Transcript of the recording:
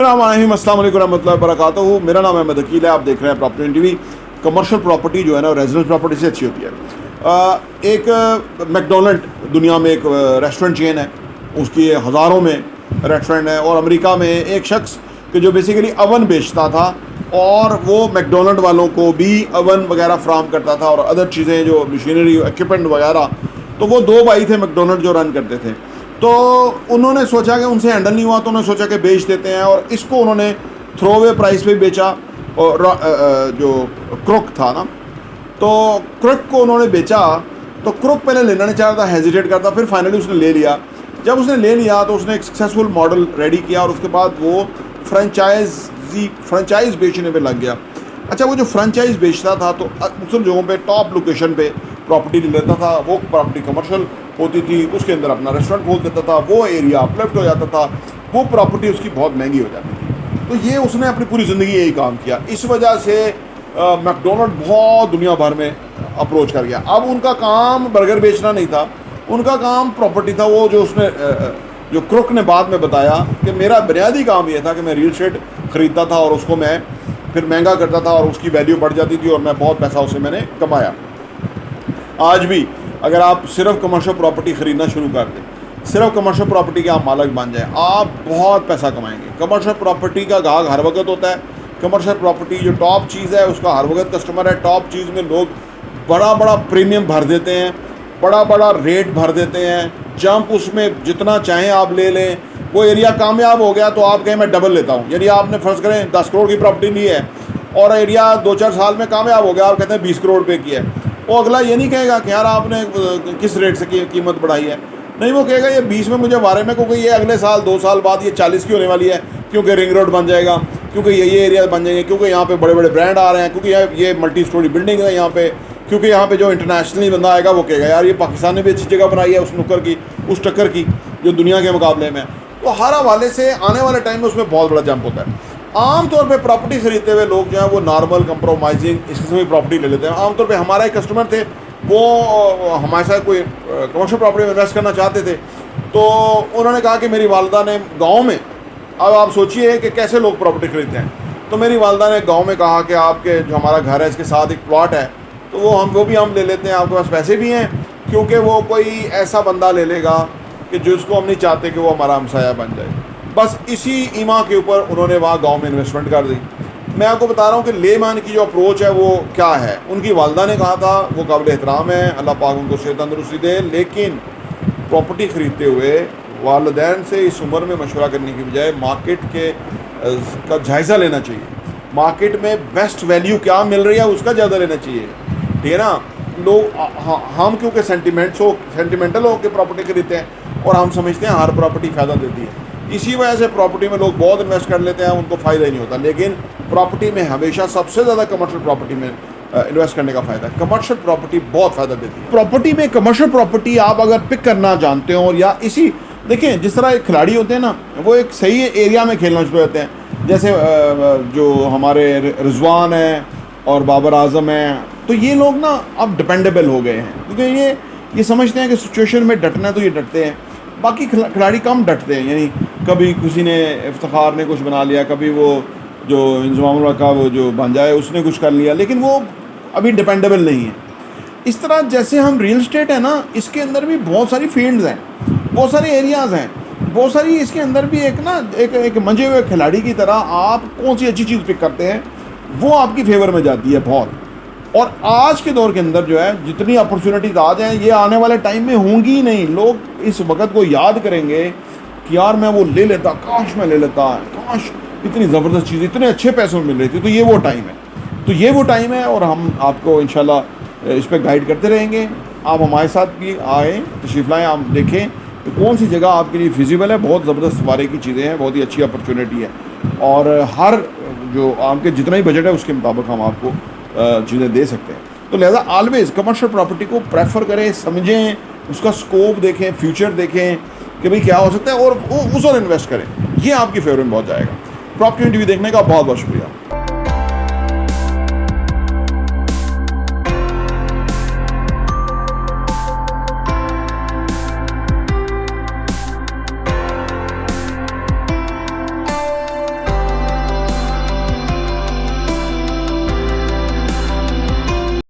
अस्सलाम वालेकुम रहमतुल्लाहि व बरकातहू। मेरा नाम अहमद अकील है। आप देख रहे हैं प्रॉपर्टी टीवी। कमर्शियल प्रॉपर्टी जो है ना रेजिडेंस प्रॉपर्टी से अच्छी होती है। एक मैकडोनल्ड दुनिया में एक रेस्टोरेंट चेन है, उसकी हज़ारों में रेस्टोरेंट है। और अमेरिका में एक शख्स कि जो बेसिकली अवन बेचता था और वो मैकडोनल्ड वालों को भी अवन वगैरह फ्राहम करता था और अदर चीज़ें जो मशीनरी इक्विपमेंट वगैरह। तो वो दो भाई थे मैकडोनल्ड जो रन करते थे। तो उन्होंने सोचा कि उनसे हैंडल नहीं हुआ तो उन्होंने सोचा कि बेच देते हैं, और इसको उन्होंने थ्रो अवे प्राइस पे बेचा। और जो क्रुक था ना, तो क्रुक को उन्होंने बेचा। तो क्रुक पहले लेना नहीं चाह रहा था, हेजिटेट करता, फिर फाइनली उसने ले लिया। जब उसने ले लिया तो उसने एक सक्सेसफुल मॉडल रेडी किया और उसके बाद वो फ्रेंचाइज बेचने पे लग गया। अच्छा, वो जो फ्रेंचाइज बेचता था तो मुख्तलिफ जगहों पे टॉप लोकेशन पे प्रॉपर्टी ले लेता था। वो प्रॉपर्टी कमर्शियल होती थी, उसके अंदर अपना रेस्टोरेंट खोल देता था, वो एरिया अपलिफ्ट हो जाता था, वो प्रॉपर्टी उसकी बहुत महंगी हो जाती थी। तो ये उसने अपनी पूरी ज़िंदगी यही काम किया। इस वजह से मैकडोनल्ड बहुत दुनिया भर में अप्रोच कर गया। अब उनका काम बर्गर बेचना नहीं था, उनका काम प्रॉपर्टी था। वो जो उसने जो क्रुक ने बाद में बताया कि मेरा बुनियादी काम ये था कि मैं रियल एस्टेट ख़रीदता था और उसको मैं फिर महंगा करता था और उसकी वैल्यू बढ़ जाती थी और मैं बहुत पैसा उससे मैंने कमाया। आज भी अगर आप सिर्फ कमर्शियल प्रॉपर्टी ख़रीदना शुरू कर दें, सिर्फ कमर्शियल प्रॉपर्टी के आप मालिक बन जाएं, आप बहुत पैसा कमाएंगे। कमर्शियल प्रॉपर्टी का गाहक हर वक्त होता है। कमर्शियल प्रॉपर्टी जो टॉप चीज़ है उसका हर वक्त कस्टमर है। टॉप चीज़ में लोग बड़ा बड़ा प्रीमियम भर देते हैं, बड़ा बड़ा रेट भर देते हैं, जंप उसमें जितना चाहें आप ले लें। वो एरिया कामयाब हो गया तो आप कहें मैं डबल लेता हूँ। यानी आपने फ़र्ज़ करें 10 करोड़ की प्रॉपर्टी ली है और एरिया 2-4 साल में कामयाब हो गया, आप कहते हैं 20 करोड़ पे की है। वो अगला ये नहीं कहेगा कि यार आपने किस रेट से कीमत बढ़ाई है। नहीं, वो कहेगा ये 20 में मुझे बारे में, क्योंकि ये अगले साल 2 साल बाद ये 40 की होने वाली है, क्योंकि रिंग रोड बन जाएगा, क्योंकि ये एरिया बन जाएंगे, क्योंकि यहाँ पे बड़े बड़े ब्रांड आ रहे हैं, क्योंकि ये मल्टी स्टोरी बिल्डिंग है यहाँ पे, क्योंकि यहाँ पे जो इंटरनेशनली बंदा आएगा वो कहेगा यार ये पाकिस्तान ने भी अच्छी जगह बनाई है उस नुक्कर की, उस टक्कर की जो दुनिया के मुकाबले में। तो हर हवाले से आने वाले टाइम में उसमें बहुत बड़ा जंप होता है। आमतौर पे प्रॉपर्टी खरीदते हुए लोग जो है वो नॉर्मल कंप्रोमाइजिंग इस किस्म की प्रॉपर्टी ले लेते हैं। आमतौर पे हमारा एक कस्टमर थे, वो हमारे साथ कोई कमर्शियल प्रॉपर्टी में इन्वेस्ट करना चाहते थे। तो उन्होंने कहा कि मेरी वालदा ने गाँव में, अब आप सोचिए कि कैसे लोग प्रॉपर्टी खरीदते हैं। तो मेरी वालदा ने गाँव में कहा कि आपके जो हमारा घर है इसके साथ एक प्लॉट है, तो वो भी हम ले लेते हैं, आपके पास पैसे भी हैं, क्योंकि वो कोई ऐसा बंदा ले लेगा कि जिसको हम नहीं चाहते कि वो हमारा हमसाया बन जाए। बस इसी ईमा के ऊपर उन्होंने वहाँ गांव में इन्वेस्टमेंट कर दी। मैं आपको बता रहा हूँ कि लेमान की जो अप्रोच है वो क्या है। उनकी वालदा ने कहा था, वो काबिल एहतराम है, अल्लाह पाक उनको सेहत तंदुरुस्ती दे, लेकिन प्रॉपर्टी ख़रीदते हुए वालिदैन से इस उम्र में मशवरा करने की बजाय मार्केट का जायज़ा लेना चाहिए। मार्केट में बेस्ट वैल्यू क्या मिल रही है उसका ज़्यादा लेना चाहिए, ठीक है ना। लोग हम क्योंकि सेंटिमेंटल हो के प्रॉपर्टी खरीदते हैं और हम समझते हैं हर प्रॉपर्टी फ़ायदा देती है, इसी वजह से प्रॉपर्टी में लोग बहुत इन्वेस्ट कर लेते हैं, उनको फ़ायदा ही नहीं होता। लेकिन प्रॉपर्टी में हमेशा सबसे ज़्यादा कमर्शियल प्रॉपर्टी में इन्वेस्ट करने का फ़ायदा है। कमर्शियल प्रॉपर्टी बहुत फ़ायदा देती है। प्रॉपर्टी में कमर्शियल प्रॉपर्टी आप अगर पिक करना जानते हो, या इसी देखें जिस तरह एक खिलाड़ी होते हैं ना, वो एक सही एरिया में खेलना शुरू होते हैं। जैसे जो हमारे रिजवान हैं और बाबर आजम हैं, तो ये लोग ना अब डिपेंडेबल हो गए हैं, क्योंकि ये समझते हैं कि सिचुएशन में डटना है तो ये डटते हैं। बाकी खिलाड़ी कम डटते हैं। यानी कभी किसी ने इफ्तिखार ने कुछ बना लिया, कभी वो जो इंजमाम का वो जो भांजा है उसने कुछ कर लिया, लेकिन वो अभी डिपेंडेबल नहीं है। इस तरह जैसे हम रियल इस्टेट है ना, इसके अंदर भी बहुत सारी फील्ड्स हैं, बहुत सारे एरियाज़ हैं, बहुत सारी इसके अंदर भी एक मंजे हुए खिलाड़ी की तरह आप कौन सी अच्छी चीज़ पिक करते हैं वो आपकी फेवर में जाती है बहुत। और आज के दौर के अंदर जो है जितनी अपॉर्चुनिटीज़ आ जाएँ, ये आने वाले टाइम में होंगी ही नहीं। लोग इस वक्त को याद करेंगे कि यार मैं वो ले लेता, काश मैं ले लेता, काश इतनी ज़बरदस्त चीज़ इतने अच्छे पैसों में मिल रही थी। तो ये वो टाइम है, तो ये वो टाइम है, और हम आपको इंशाल्लाह इस पर गाइड करते रहेंगे। आप हमारे साथ भी आएँ, तशरीफ़ लाएँ, आप देखें तो कौन सी जगह आपके लिए फिजिबल है। बहुत ज़बरदस्त सवारी की चीज़ें हैं, बहुत ही अच्छी अपॉर्चुनिटी है, और हर जो आपके जितना ही बजट है उसके मुताबिक हम आपको चीज़ें दे सकते हैं। तो लिहाजा ऑलवेज़ कमर्शियल प्रॉपर्टी को प्रेफर करें, समझें, उसका स्कोप देखें, फ्यूचर देखें कि भाई क्या हो सकता है, और उस और इन्वेस्ट करें। ये आपकी फेवर में बहुत जाएगा। प्रॉपर्टी टीवी देखने का बहुत बहुत शुक्रिया।